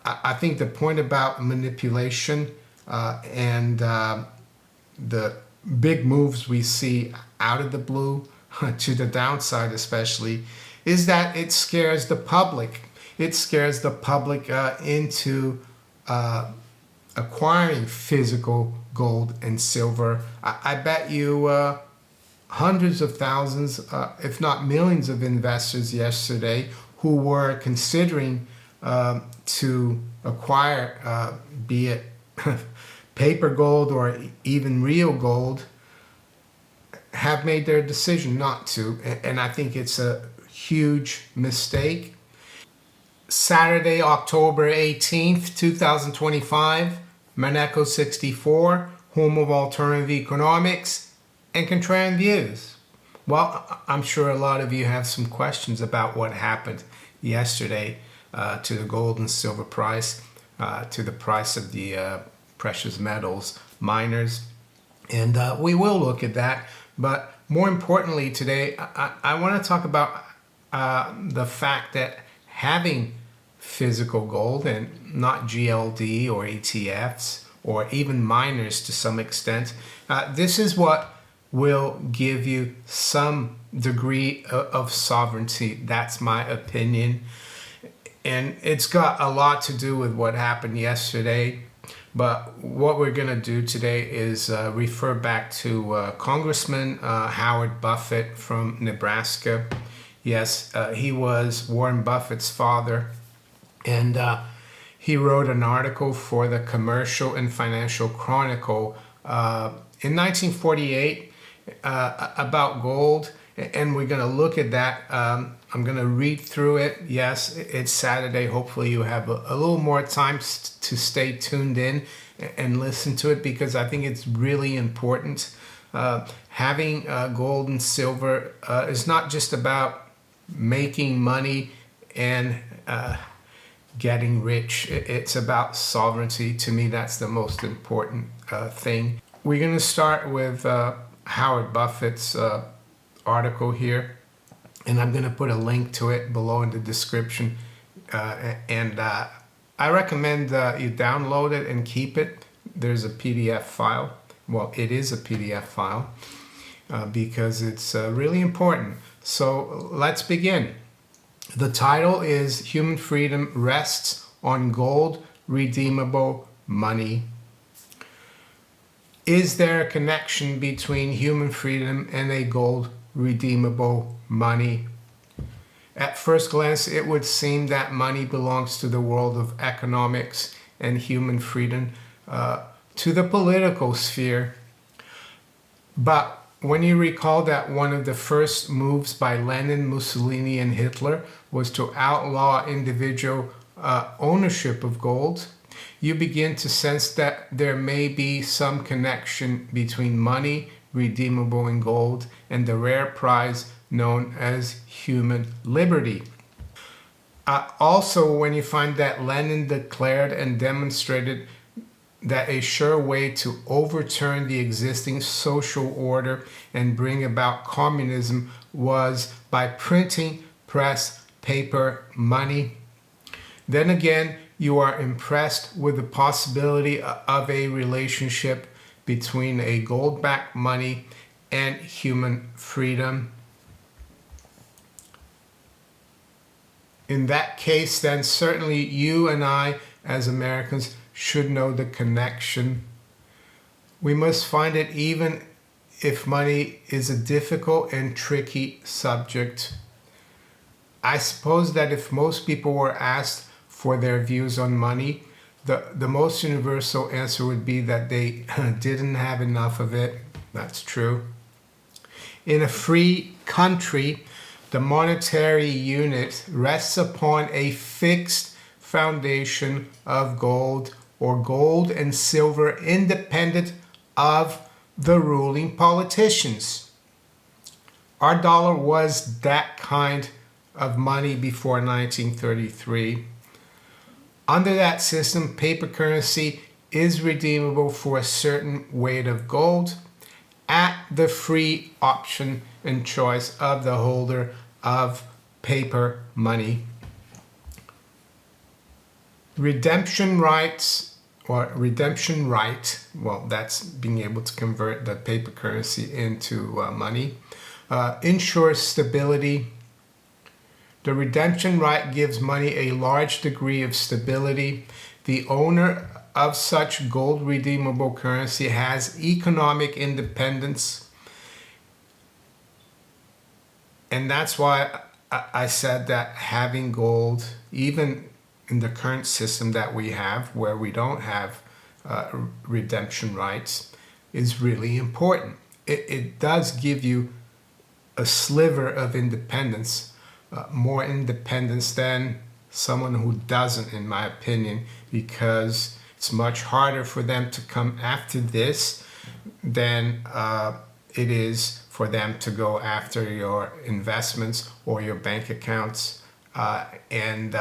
I think the point about manipulation and the big moves we see out of the blue to the downside especially is that it scares the public. It scares the public into acquiring physical gold and silver. I bet you hundreds of thousands, if not millions of investors yesterday who were considering to acquire, be it paper gold or even real gold, have made their decision not to. And I think it's a huge mistake. Saturday, October 18th, 2025, Maneco 64, home of alternative economics and contrarian views. Well, I'm sure a lot of you have some questions about what happened yesterday to the gold and silver price, to the price of the precious metals miners. And we will look at that. But more importantly today, I want to talk about the fact that having physical gold and not GLD or ETFs or even miners to some extent, this is what will give you some degree of sovereignty. That's my opinion. And it's got a lot to do with what happened yesterday. But what we're going to do today is refer back to Congressman Howard Buffett from Nebraska. Yes, he was Warren Buffett's father. And he wrote an article for the Commercial and Financial Chronicle in 1948 about gold. And we're going to look at that. I'm going to read through it. Yes, it's Saturday. Hopefully you have a little more time to stay tuned in and listen to it, because I think it's really important. Having gold and silver is not just about making money and getting rich. It's about sovereignty. To me, that's the most important thing. We're going to start with Howard Buffett's article here, and I'm going to put a link to it below in the description. And I recommend you download it and keep it. There's a PDF file. Well, it is a PDF file because it's really important. So let's begin. The title is Human Freedom Rests on Gold Redeemable Money. Is there a connection between human freedom and a gold redeemable money? At first glance, it would seem that money belongs to the world of economics and human freedom, to the political sphere. But when you recall that one of the first moves by Lenin, Mussolini, and Hitler was to outlaw individual ownership of gold, you begin to sense that there may be some connection between money redeemable in gold and the rare prize known as human liberty. Also, when you find that Lenin declared and demonstrated that a sure way to overturn the existing social order and bring about communism was by printing press paper money, then again you are impressed with the possibility of a relationship between a gold-backed money and human freedom. In that case, then certainly you and I as Americans should know the connection. We must find it even if money is a difficult and tricky subject. I suppose that if most people were asked for their views on money, the most universal answer would be that they didn't have enough of it. That's true. In a free country, the monetary unit rests upon a fixed foundation of gold or gold and silver independent of the ruling politicians. Our dollar was that kind of money before 1933. Under that system, paper currency is redeemable for a certain weight of gold at the free option and choice of the holder of paper money. Redemption rights or redemption right, well, that's being able to convert the paper currency into money, ensures stability. The redemption right gives money a large degree of stability. The owner of such gold redeemable currency has economic independence. And that's why I said that having gold, even in the current system that we have, where we don't have redemption rights, is really important. It does give you a sliver of independence, more independence than someone who doesn't, in my opinion, because it's much harder for them to come after this than it is for them to go after your investments or your bank accounts. And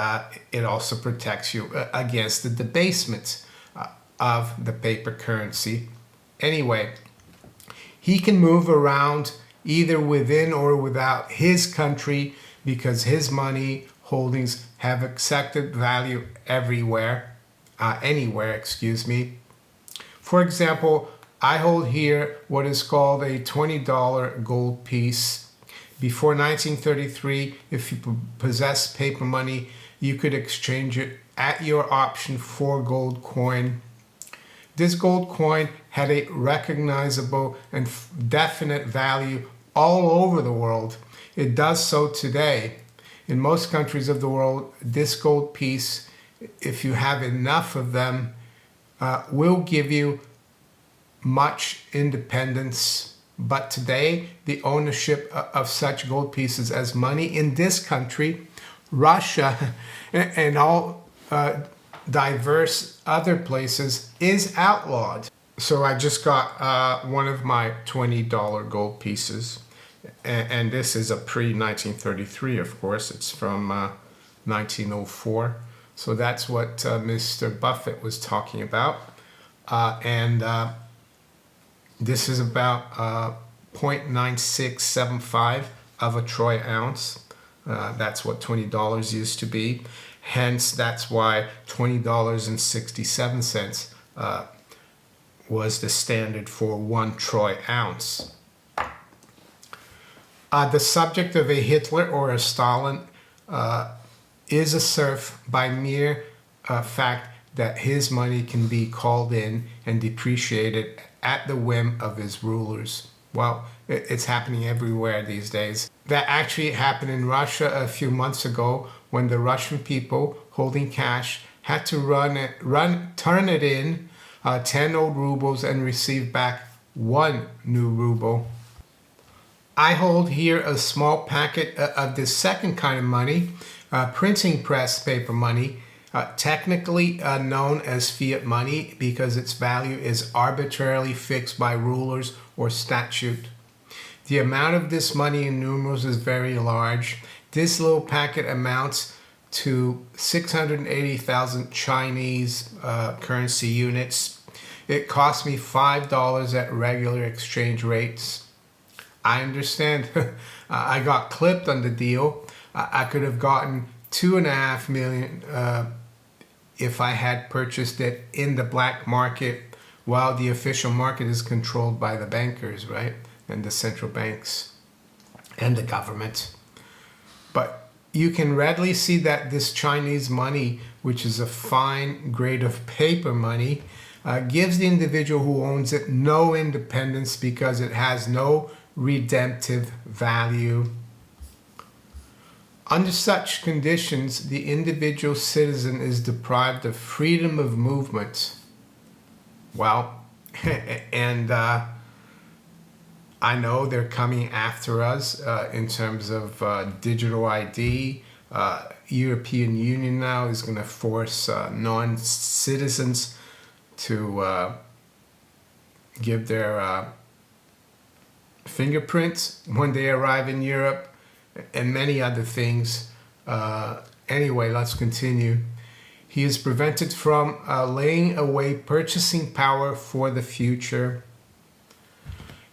it also protects you against the debasement of the paper currency. Anyway, he can move around either within or without his country because his money holdings have accepted value everywhere, anywhere, excuse me. For example, I hold here what is called a $20 gold piece. Before 1933, if you possess paper money, you could exchange it at your option for gold coin. This gold coin had a recognizable and definite value all over the world. It does so today. In most countries of the world, this gold piece, if you have enough of them, will give you much independence. But today, the ownership of such gold pieces as money in this country, Russia, and all diverse other places is outlawed. So I just got one of my $20 gold pieces. And this is a pre-1933, of course. It's from 1904. So that's what Mr. Buffett was talking about. And this is about 0.9675 of a troy ounce. That's what $20 used to be. Hence, that's why $20.67 was the standard for 1 troy ounce. The subject of a Hitler or a Stalin is a serf by mere fact that his money can be called in and depreciated at the whim of his rulers. Well, it's happening everywhere these days. That actually happened in Russia a few months ago when the Russian people holding cash had to turn it in 10 old rubles and receive back 1 new ruble. I hold here a small packet of this second kind of money, printing press paper money, technically known as fiat money because its value is arbitrarily fixed by rulers or statute. The amount of this money in numerals is very large. This little packet amounts to 680,000 Chinese currency units. It cost me $5 at regular exchange rates. I understand. I got clipped on the deal. I could have gotten $2.5 million if I had purchased it in the black market, while the official market is controlled by the bankers, right? And the central banks and the government. But you can readily see that this Chinese money, which is a fine grade of paper money, gives the individual who owns it no independence because it has no redemptive value. Under such conditions, the individual citizen is deprived of freedom of movement. Well, and I know they're coming after us in terms of digital ID. European Union now is going to force non-citizens to give their fingerprints when they arrive in Europe, and many other things. Anyway, let's continue. He is prevented from laying away purchasing power for the future.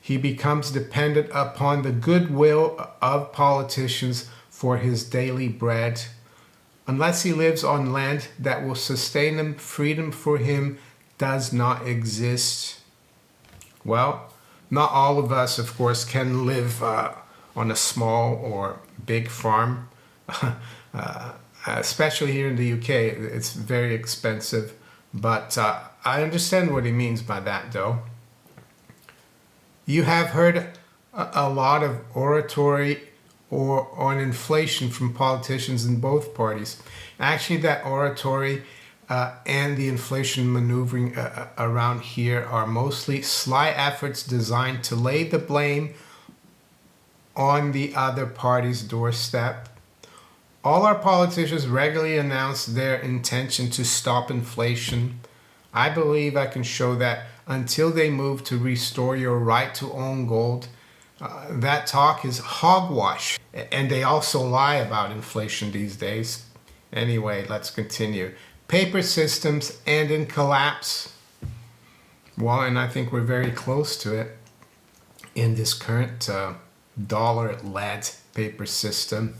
He becomes dependent upon the goodwill of politicians for his daily bread. unless he lives on land that will sustain him, freedom for him does not exist. Well, not all of us, of course, can live on a small or big farm. Especially here in the UK, it's very expensive. But I understand what he means by that, though. You have heard a lot of oratory on inflation from politicians in both parties. Actually, that oratory and the inflation maneuvering around here are mostly sly efforts designed to lay the blame on the other party's doorstep. All our politicians regularly announce their intention to stop inflation. I believe I can show that until they move to restore your right to own gold, that talk is hogwash. And they also lie about inflation these days. Anyway, let's continue. Paper systems end in collapse. Well, and I think we're very close to it in this current dollar-led paper system.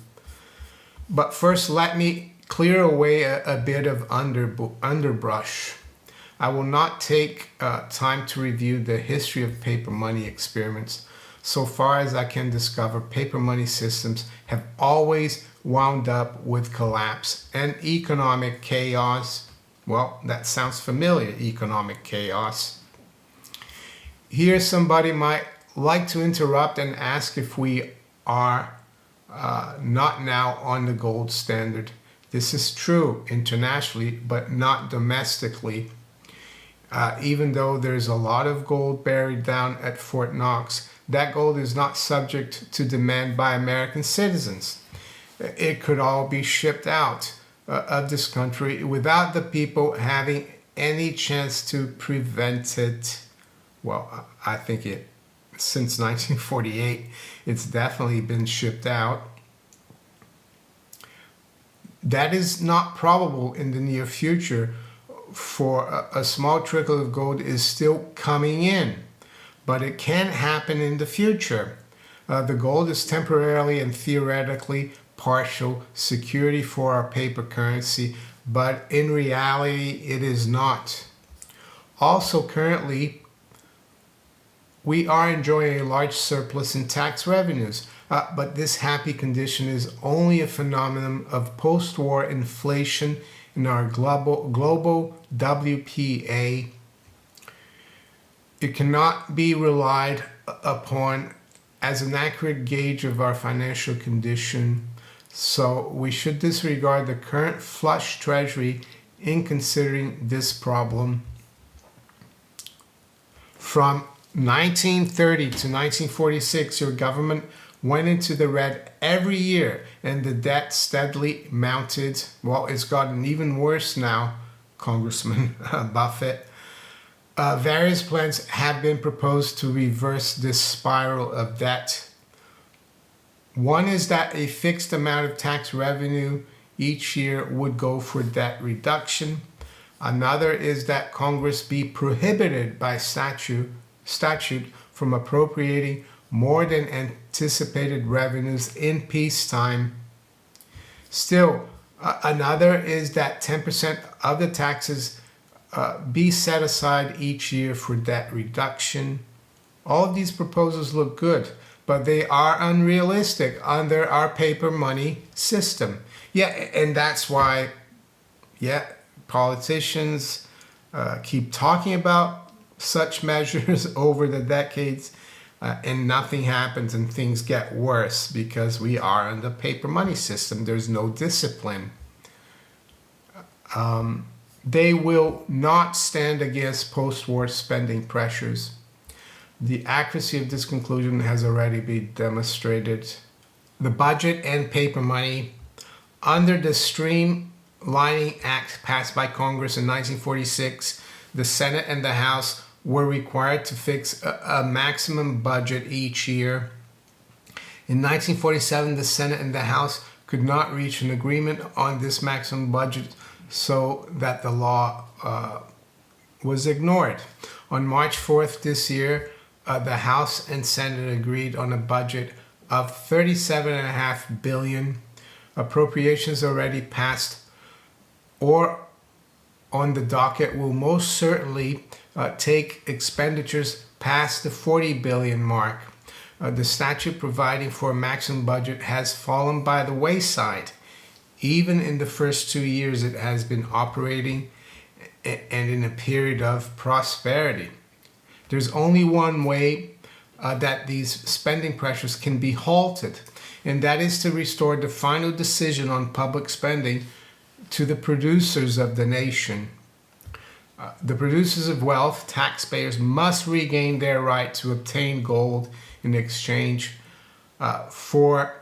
But first, let me clear away a bit of underbrush. I will not take time to review the history of paper money experiments. So far as I can discover, paper money systems have always wound up with collapse and economic chaos. Well, that sounds familiar, economic chaos. Here somebody might like to interrupt and ask if we are not now on the gold standard. This is true internationally, but not domestically. Even though there's a lot of gold buried down at Fort Knox, that gold is not subject to demand by American citizens. It could all be shipped out of this country without the people having any chance to prevent it. Well, I think since 1948, it's definitely been shipped out. That is not probable in the near future, for a small trickle of gold is still coming in, but it can happen in the future. The gold is temporarily and theoretically partial security for our paper currency, but in reality it is not. Also, currently, we are enjoying a large surplus in tax revenues, but this happy condition is only a phenomenon of post-war inflation in our global WPA. It cannot be relied upon as an accurate gauge of our financial condition, so we should disregard the current flush treasury in considering this problem. From 1930 to 1946, your government went into the red every year and the debt steadily mounted. Well, it's gotten even worse now, Congressman Buffett. Various plans have been proposed to reverse this spiral of debt. One is that a fixed amount of tax revenue each year would go for debt reduction. Another is that Congress be prohibited by statute from appropriating more than anticipated revenues in peacetime. Still, another is that 10% of the taxes be set aside each year for debt reduction. All of these proposals look good, but they are unrealistic under our paper money system. Yeah, and that's why, politicians keep talking about such measures over the decades, and nothing happens and things get worse because we are in the paper money system. There's no discipline. They will not stand against post-war spending pressures. The accuracy of this conclusion has already been demonstrated. The budget and paper money under the Streamlining Act passed by Congress in 1946, the Senate and the House were required to fix a maximum budget each year. In 1947, the Senate and the House could not reach an agreement on this maximum budget, so that the law was ignored. On March 4th this year, the House and Senate agreed on a budget of $37.5 billion. appropriations already passed or on the docket will most certainly take expenditures past the 40 billion mark. The statute providing for a maximum budget has fallen by the wayside. Even in the first 2 years it has been operating and in a period of prosperity. There's only one way that these spending pressures can be halted, and that is to restore the final decision on public spending to the producers of the nation. The producers of wealth, taxpayers, must regain their right to obtain gold in exchange for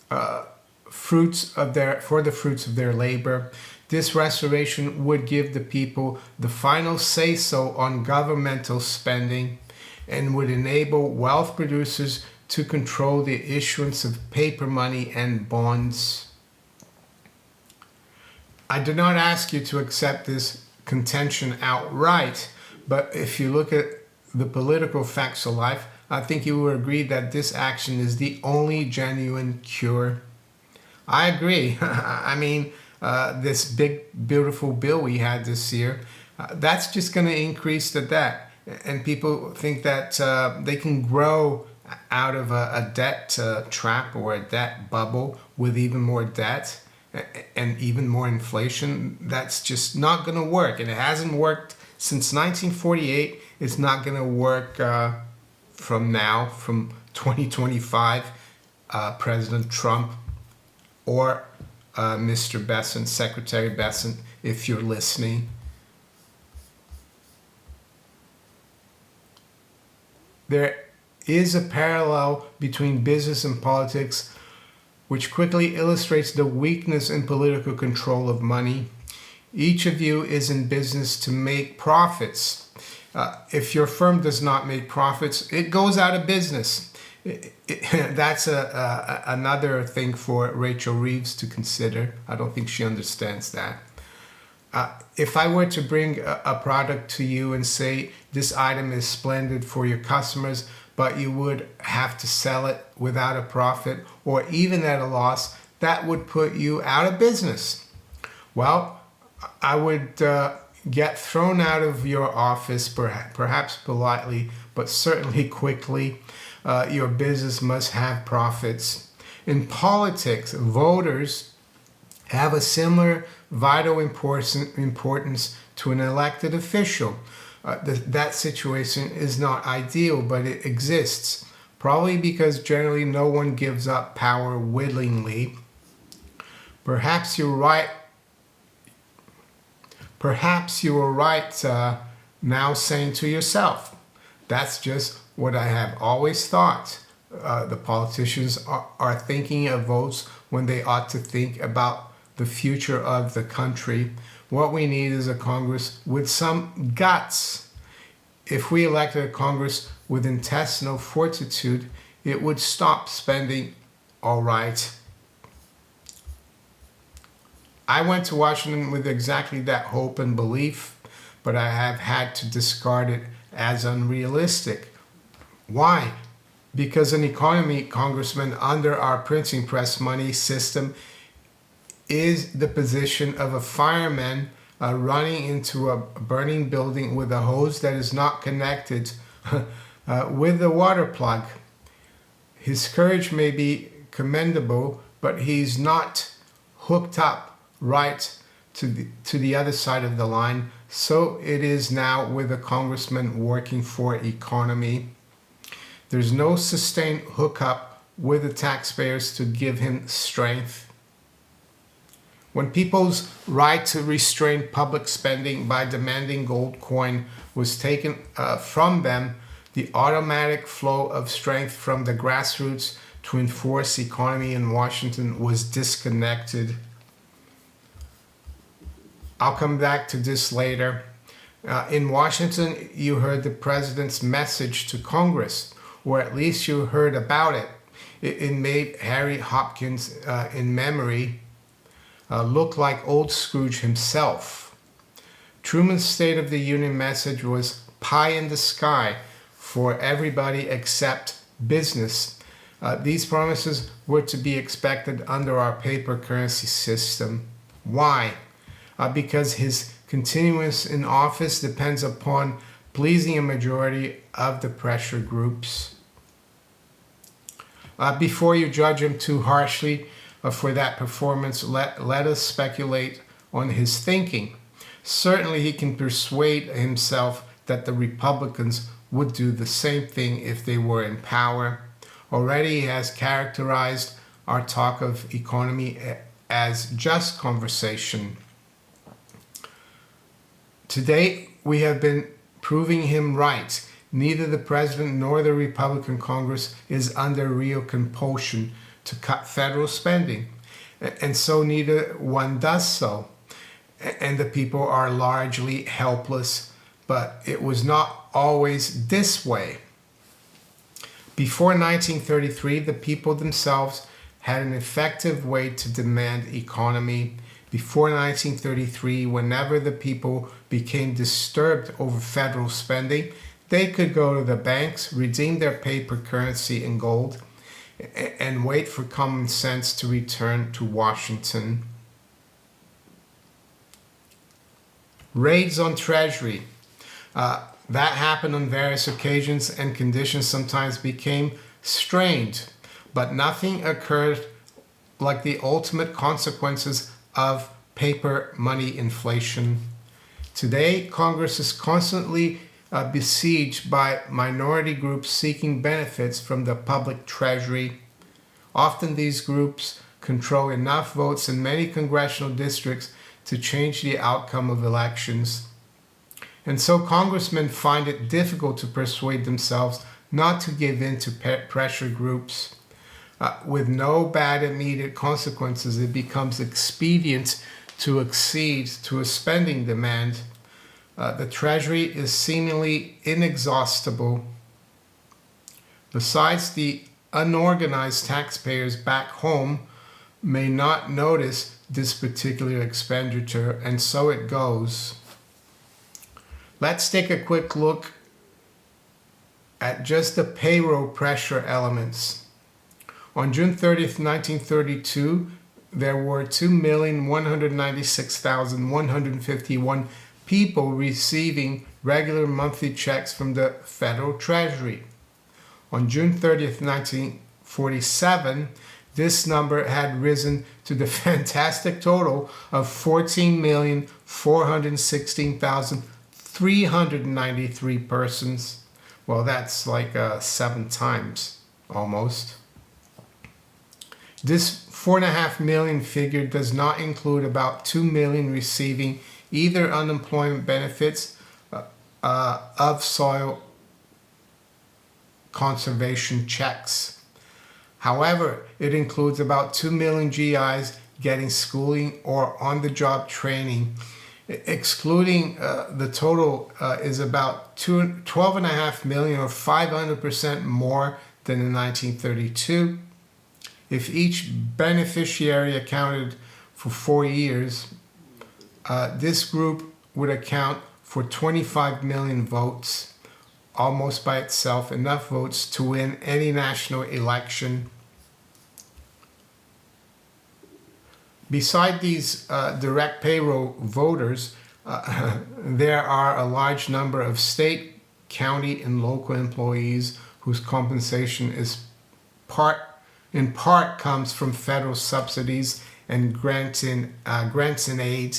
the fruits of their labor. This restoration would give the people the final say-so on governmental spending and would enable wealth producers to control the issuance of paper money and bonds. I do not ask you to accept this contention outright, but if you look at the political facts of life, I think you will agree that this action is the only genuine cure. I agree. I mean, this big, beautiful bill we had this year, that's just going to increase the debt. And people think that they can grow out of a debt trap or a debt bubble with even more debt and even more inflation. That's just not going to work. And it hasn't worked since 1948. It's not going to work from 2025, President Trump or Mr. Besant, Secretary Besant, if you're listening. There is a parallel between business and politics which quickly illustrates the weakness in political control of money. Each of you is in business to make profits. If your firm does not make profits, it goes out of business. That's another thing for Rachel Reeves to consider. I don't think she understands that. If I were to bring a product to you and say this item is splendid for your customers, but you would have to sell it without a profit or even at a loss, that would put you out of business. Well, I would get thrown out of your office, perhaps politely, but certainly quickly. Your business must have profits. In politics, voters have a similar vital importance to an elected official. That situation is not ideal, but it exists. Probably because generally no one gives up power willingly. Perhaps you're right. Perhaps you were right now saying to yourself, that's just what I have always thought. The politicians are thinking of votes when they ought to think about the future of the country. What we need is a Congress with some guts. If we elected a Congress with intestinal fortitude, it would stop spending all right. I went to Washington with exactly that hope and belief, but I have had to discard it as unrealistic. Why? Because an economy congressman under our printing press money system is the position of a fireman running into a burning building with a hose that is not connected with the water plug. His courage may be commendable, but he's not hooked up right to the other side of the line. So it is now with a congressman working for economy. There's no sustained hookup with the taxpayers to give him strength. When people's right to restrain public spending by demanding gold coin was taken from them, the automatic flow of strength from the grassroots to enforce economy in Washington was disconnected. I'll come back to this later. In Washington, you heard the president's message to Congress, or at least you heard about it. It made Harry Hopkins, in memory, look like old Scrooge himself. Truman's State of the Union message was pie in the sky for everybody except business. These promises were to be expected under our paper currency system. Why? Because his continuance in office depends upon pleasing a majority of the pressure groups. Before you judge him too harshly for that performance, let us speculate on his thinking. Certainly he can persuade himself that the Republicans would do the same thing if they were in power. Already he has characterized our talk of economy as just conversation. To date, we have been proving him right. Neither the President nor the Republican Congress is under real compulsion to cut federal spending, and so neither one does so. And the people are largely helpless, but it was not always this way. Before 1933, the people themselves had an effective way to demand economy. Before 1933, whenever the people became disturbed over federal spending, they could go to the banks, redeem their paper currency in gold, and wait for common sense to return to Washington. Raids on Treasury. That happened on various occasions, and conditions sometimes became strained, but nothing occurred like the ultimate consequences of paper money inflation. Today, Congress is constantly besieged by minority groups seeking benefits from the public treasury. Often these groups control enough votes in many congressional districts to change the outcome of elections. And so congressmen find it difficult to persuade themselves not to give in to pressure groups. With no bad immediate consequences, it becomes expedient to accede to a spending demand. The Treasury is seemingly inexhaustible. Besides, the unorganized taxpayers back home may not notice this particular expenditure, and so it goes. Let's take a quick look at just the payroll pressure elements. On June 30th, 1932, there were 2,196,151 people receiving regular monthly checks from the Federal Treasury. On June 30th, 1947, this number had risen to the fantastic total of 14,416,393 persons. Well, that's like 7 times almost. This 4.5 million figure does not include about 2 million receiving either unemployment benefits of soil conservation checks. However, it includes about 2 million GIs getting schooling or on-the-job training. Excluding the total is about 12.5 million, or 500% more than in 1932. If each beneficiary accounted for 4 years, this group would account for 25 million votes, almost by itself, enough votes to win any national election. Beside these direct payroll voters, there are a large number of state, county, and local employees whose compensation is in part comes from federal subsidies and grants and aid.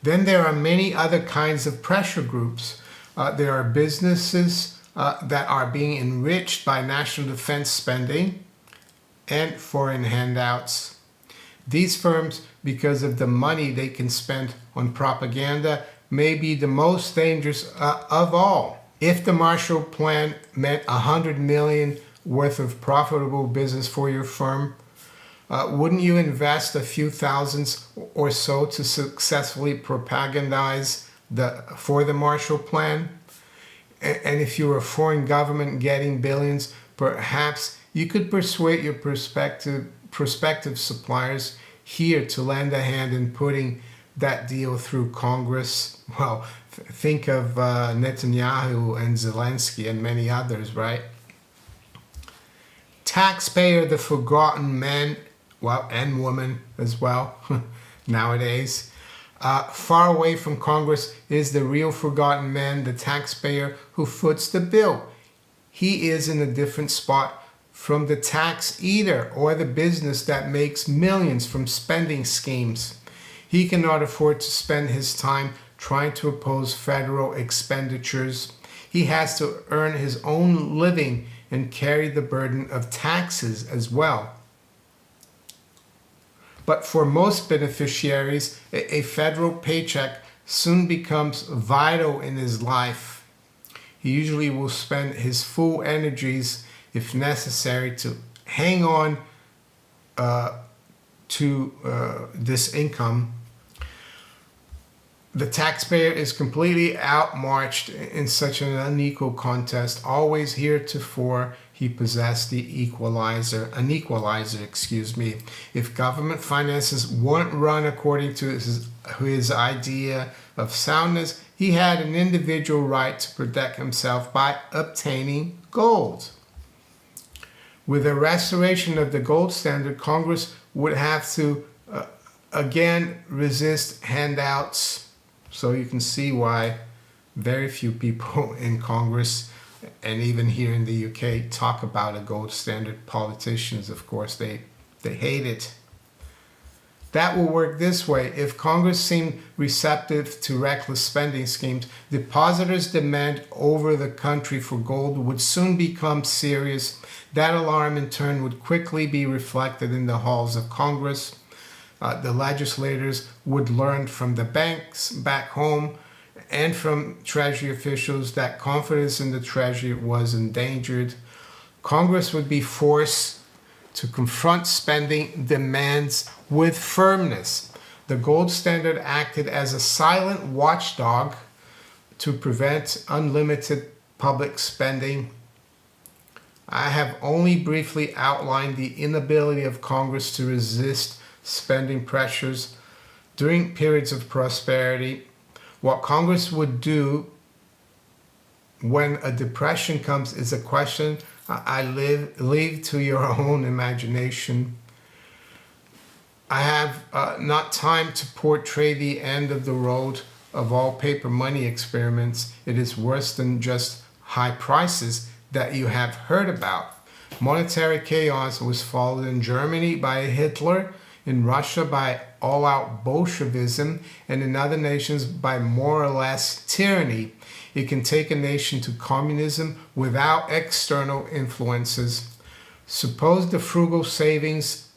Then there are many other kinds of pressure groups. There are businesses that are being enriched by national defense spending and foreign handouts. These firms, because of the money they can spend on propaganda, may be the most dangerous of all. If the Marshall Plan meant 100 million worth of profitable business for your firm, wouldn't you invest a few thousands or so to successfully propagandize for the Marshall Plan? And if you're a foreign government getting billions, perhaps you could persuade your prospective suppliers here to lend a hand in putting that deal through Congress. Well, think of Netanyahu and Zelensky and many others, right? taxpayer, the forgotten man, well, and woman as well, nowadays. Far away from Congress is the real forgotten man, the taxpayer who foots the bill. He is in a different spot from the tax eater or the business that makes millions from spending schemes. He cannot afford to spend his time trying to oppose federal expenditures. He has to earn his own living and carry the burden of taxes as well. But for most beneficiaries, a federal paycheck soon becomes vital in his life. He usually will spend his full energies, if necessary, to hang on to this income. The taxpayer is completely outmarched in such an unequal contest. Always heretofore he possessed an equalizer. If government finances weren't run according to his idea of soundness, he had an individual right to protect himself by obtaining gold. With the restoration of the gold standard, Congress would have to again resist handouts. So you can see why very few people in Congress and even here in the UK talk about a gold standard. Politicians, of course, they hate it. That will work this way. If Congress seemed receptive to reckless spending schemes, depositors' demand over the country for gold would soon become serious. That alarm, in turn, would quickly be reflected in the halls of Congress. The legislators would learn from the banks back home and from Treasury officials that confidence in the Treasury was endangered. Congress would be forced to confront spending demands with firmness. The gold standard acted as a silent watchdog to prevent unlimited public spending. I have only briefly outlined the inability of Congress to resist spending pressures during periods of prosperity. What Congress would do when a depression comes is a question I leave to your own imagination. I have not time to portray the end of the road of all paper money experiments. It is worse than just high prices that you have heard about. Monetary chaos was followed in Germany by Hitler, in Russia by all-out Bolshevism, and in other nations by more or less tyranny. It can take a nation to communism without external influences. Suppose the frugal savings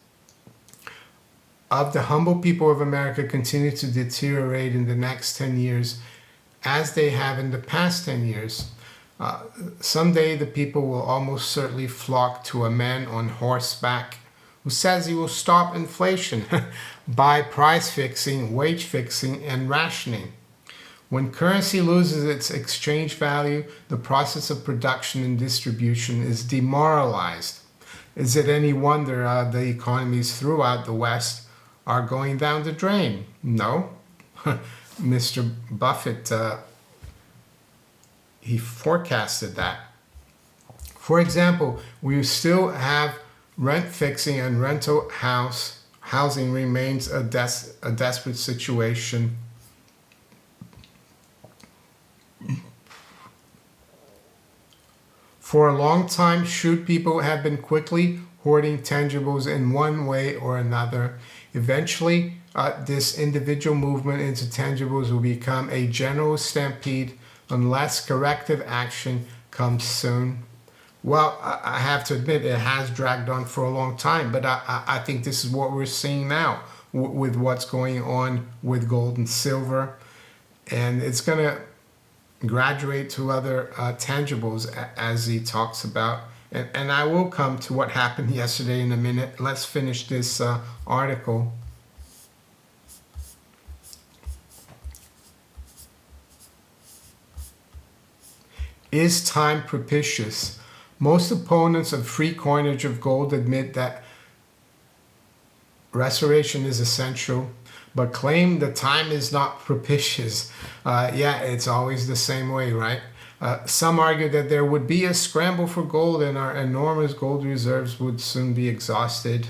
of the humble people of America continue to deteriorate in the next 10 years as they have in the past 10 years. Someday the people will almost certainly flock to a man on horseback who says he will stop inflation by price fixing, wage fixing, and rationing. When currency loses its exchange value, the process of production and distribution is demoralized. Is it any wonder the economies throughout the West are going down the drain? No. Mr. Buffett, he forecasted that. For example, we still have rent fixing and rental housing remains a desperate situation. For a long time, shrewd people have been quickly hoarding tangibles in one way or another. Eventually, this individual movement into tangibles will become a general stampede unless corrective action comes soon. Well, I have to admit it has dragged on for a long time, but I think this is what we're seeing now with what's going on with gold and silver. And it's going to graduate to other tangibles as he talks about. And I will come to what happened yesterday in a minute. Let's finish this article. Is time propitious? Most opponents of free coinage of gold admit that restoration is essential, but claim the time is not propitious. Yeah, it's always the same way, right? Some argue that there would be a scramble for gold and our enormous gold reserves would soon be exhausted.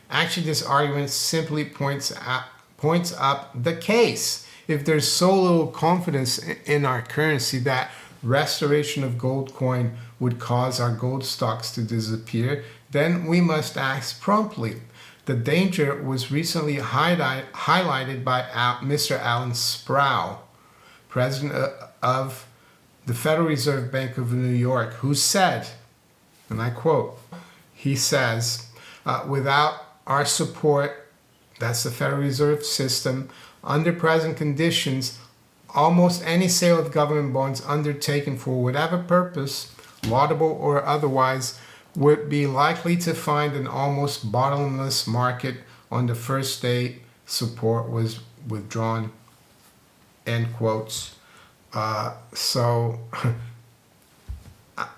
Actually, this argument simply points up the case. If there's so little confidence in our currency that restoration of gold coin would cause our gold stocks to disappear, then we must act promptly. The danger was recently highlighted by Mr. Alan Sproul, president of the Federal Reserve Bank of New York, who said, and I quote, he says, without our support, that's the Federal Reserve System, under present conditions, almost any sale of government bonds undertaken for whatever purpose, laudable or otherwise, would be likely to find an almost bottomless market on the first day support was withdrawn, end quotes. So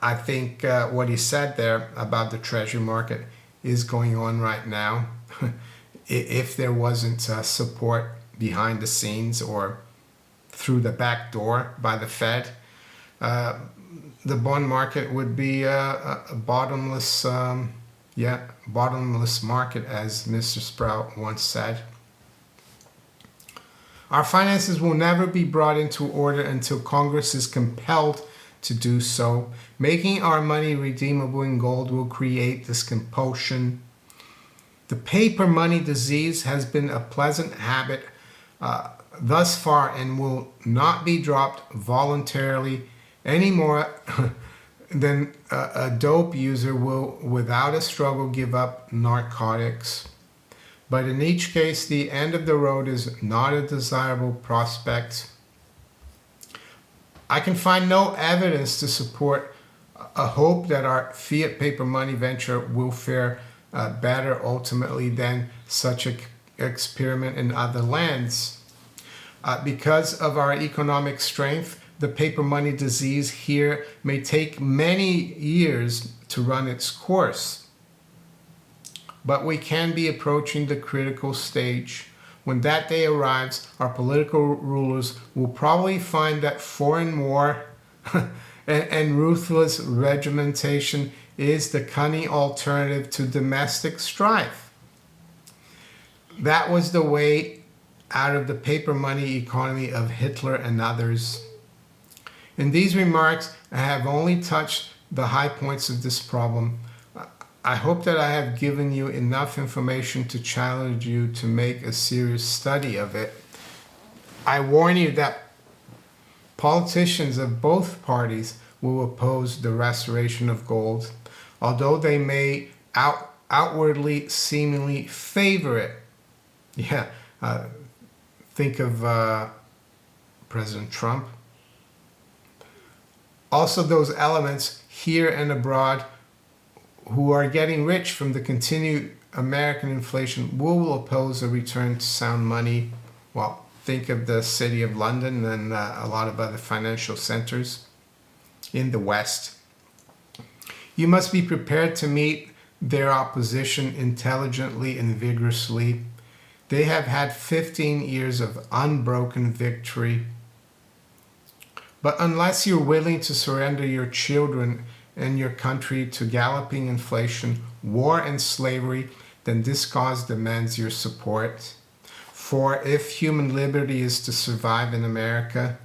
I think what he said there about the treasury market is going on right now. If there wasn't support behind the scenes or through the back door by the Fed, the bond market would be a bottomless, bottomless market, as Mr. Sprout once said. Our finances will never be brought into order until Congress is compelled to do so. Making our money redeemable in gold will create this compulsion. The paper money disease has been a pleasant habit thus far and will not be dropped voluntarily any more than a dope user will without a struggle give up narcotics. But in each case, the end of the road is not a desirable prospect. I can find no evidence to support a hope that our fiat paper money venture will fare better ultimately than such an experiment in other lands. Because of our economic strength, the paper money disease here may take many years to run its course. But we can be approaching the critical stage. When that day arrives, our political rulers will probably find that foreign war and ruthless regimentation is the cunning alternative to domestic strife. That was the way out of the paper money economy of Hitler and others. In these remarks, I have only touched the high points of this problem. I hope that I have given you enough information to challenge you to make a serious study of it. I warn you that politicians of both parties will oppose the restoration of gold, although they may outwardly seemingly favor it. Think of President Trump. Also, those elements here and abroad who are getting rich from the continued American inflation will oppose a return to sound money. Well, think of the city of London and a lot of other financial centers in the West. You must be prepared to meet their opposition intelligently and vigorously. They have had 15 years of unbroken victory. But unless you're willing to surrender your children and your country to galloping inflation, war, and slavery, then this cause demands your support. For if human liberty is to survive in America,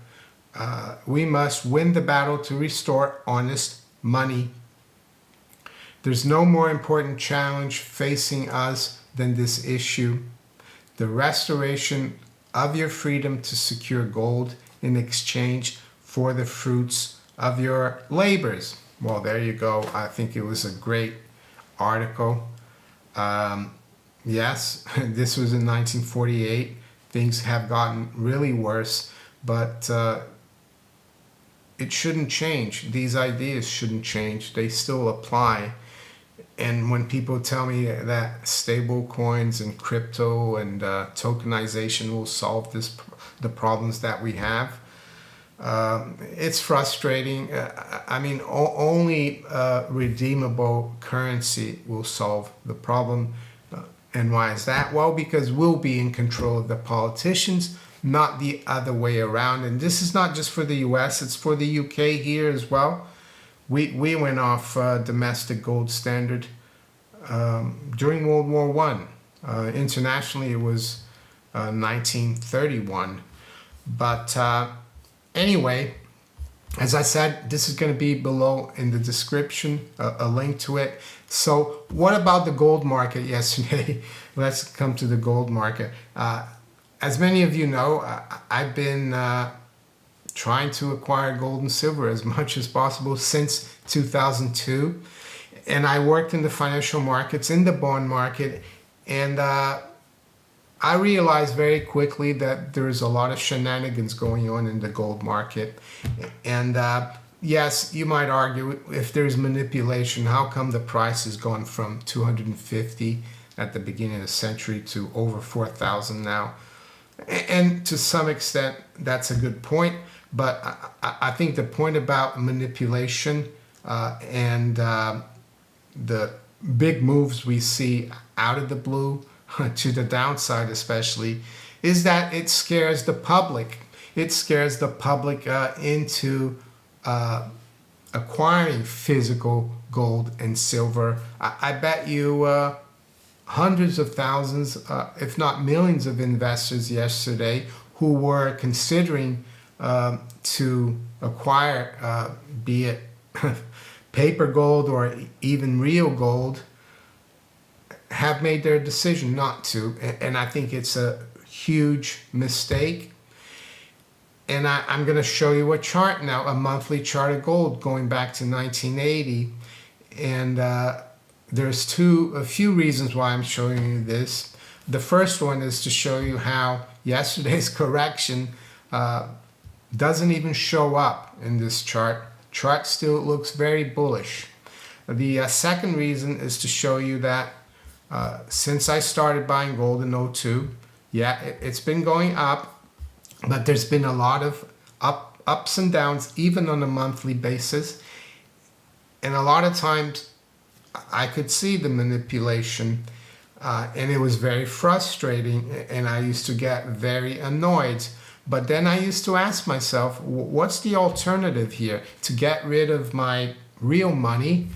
we must win the battle to restore honest money. There's no more important challenge facing us than this issue: the restoration of your freedom to secure gold in exchange for the fruits of your labors. Well, there you go. I think it was a great article. Yes, this was in 1948. Things have gotten really worse, but it shouldn't change. These ideas shouldn't change. They still apply. And when people tell me that stable coins and crypto and tokenization will solve the problems that we have, it's frustrating. Only redeemable currency will solve the problem. And why is that? Well, because we'll be in control of the politicians, not the other way around. And this is not just for the US, it's for the UK here as well. We went off domestic gold standard during World War One. Internationally, it was 1931. But anyway, as I said, this is going to be below in the description, a link to it. So what about the gold market yesterday? Let's come to the gold market. As many of you know, I've been trying to acquire gold and silver as much as possible since 2002. And I worked in the financial markets, in the bond market, and I realized very quickly that there's a lot of shenanigans going on in the gold market. And yes, you might argue, if there's manipulation, how come the price has gone from 250 at the beginning of the century to over 4,000 now? And to some extent, that's a good point. But I think the point about manipulation and the big moves we see out of the blue, to the downside especially, is that it scares the public. It scares the public into acquiring physical gold and silver. I bet you hundreds of thousands, if not millions of investors yesterday who were considering to acquire, be it paper gold or even real gold, have made their decision not to. And I think it's a huge mistake. And I'm going to show you a chart now, a monthly chart of gold going back to 1980. And there's a few reasons why I'm showing you this. The first one is to show you how yesterday's correction doesn't even show up in this chart. Chart still looks very bullish. The second reason is to show you that since I started buying gold in 02, yeah, it's been going up, but there's been a lot of ups and downs, even on a monthly basis. And a lot of times I could see the manipulation, and it was very frustrating, and I used to get very annoyed. But then I used to ask myself, what's the alternative here? To get rid of my real money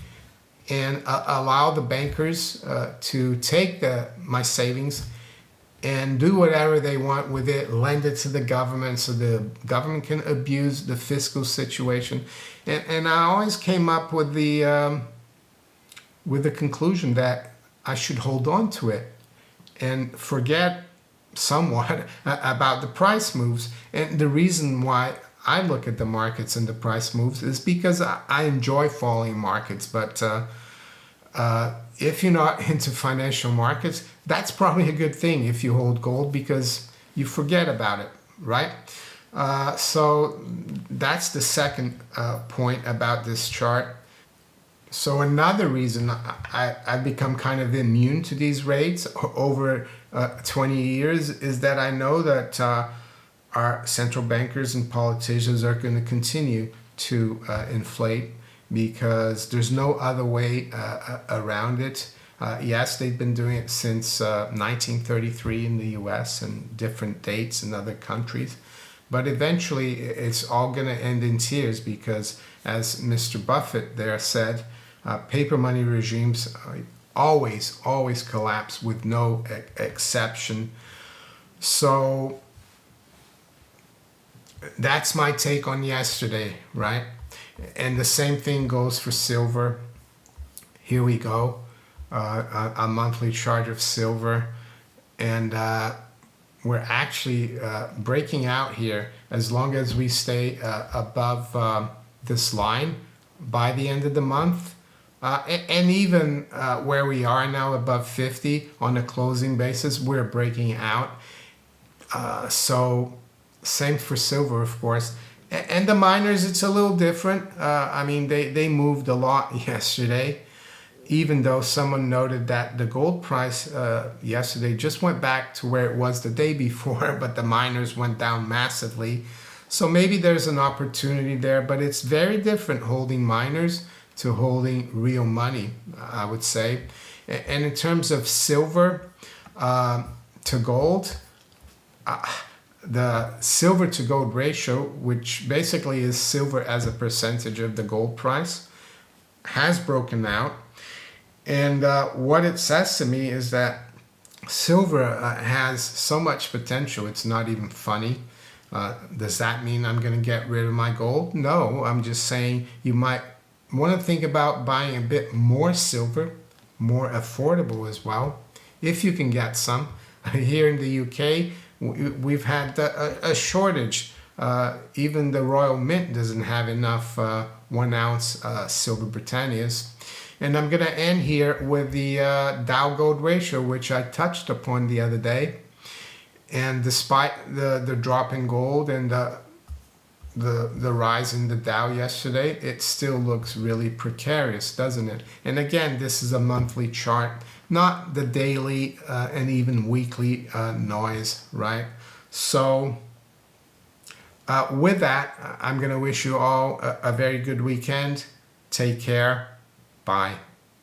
and allow the bankers to take my savings and do whatever they want with it, lend it to the government so the government can abuse the fiscal situation. And I always came up with the conclusion that I should hold on to it and forget somewhat about the price moves. And the reason why I look at the markets and the price moves is because I enjoy following markets. But if you're not into financial markets, that's probably a good thing if you hold gold, because you forget about it, right? So that's the second point about this chart. So another reason I've become kind of immune to these rates over 20 years is that I know that our central bankers and politicians are going to continue to inflate, because there's no other way around it. Yes, they've been doing it since 1933 in the US and different dates in other countries. But eventually it's all going to end in tears, because as Mr. Buffett there said, paper money regimes always collapse with no exception. So that's my take on yesterday, right? And the same thing goes for silver. Here we go, a monthly chart of silver. And we're actually breaking out here as long as we stay above this line by the end of the month. And even where we are now, above 50 on a closing basis, we're breaking out. So same for silver, of course. And the miners, it's a little different. I mean, they moved a lot yesterday, even though someone noted that the gold price yesterday just went back to where it was the day before, but the miners went down massively. So maybe there's an opportunity there, but it's very different holding miners to holding real money, I would say. And in terms of silver to gold, the silver to gold ratio, which basically is silver as a percentage of the gold price, has broken out. And what it says to me is that silver has so much potential, it's not even funny. Does that mean I'm going to get rid of my gold? No, I'm just saying you might want to think about buying a bit more silver, more affordable as well, if you can get some. Here in the UK, we've had a shortage. Even the Royal Mint doesn't have enough 1 ounce silver Britannias. And I'm going to end here with the Dow Gold ratio, which I touched upon the other day. And despite the drop in gold and the rise in the Dow yesterday, it still looks really precarious, doesn't it? And again, this is a monthly chart, not the daily and even weekly noise, right? So with that, I'm going to wish you all a very good weekend. Take care. Bye.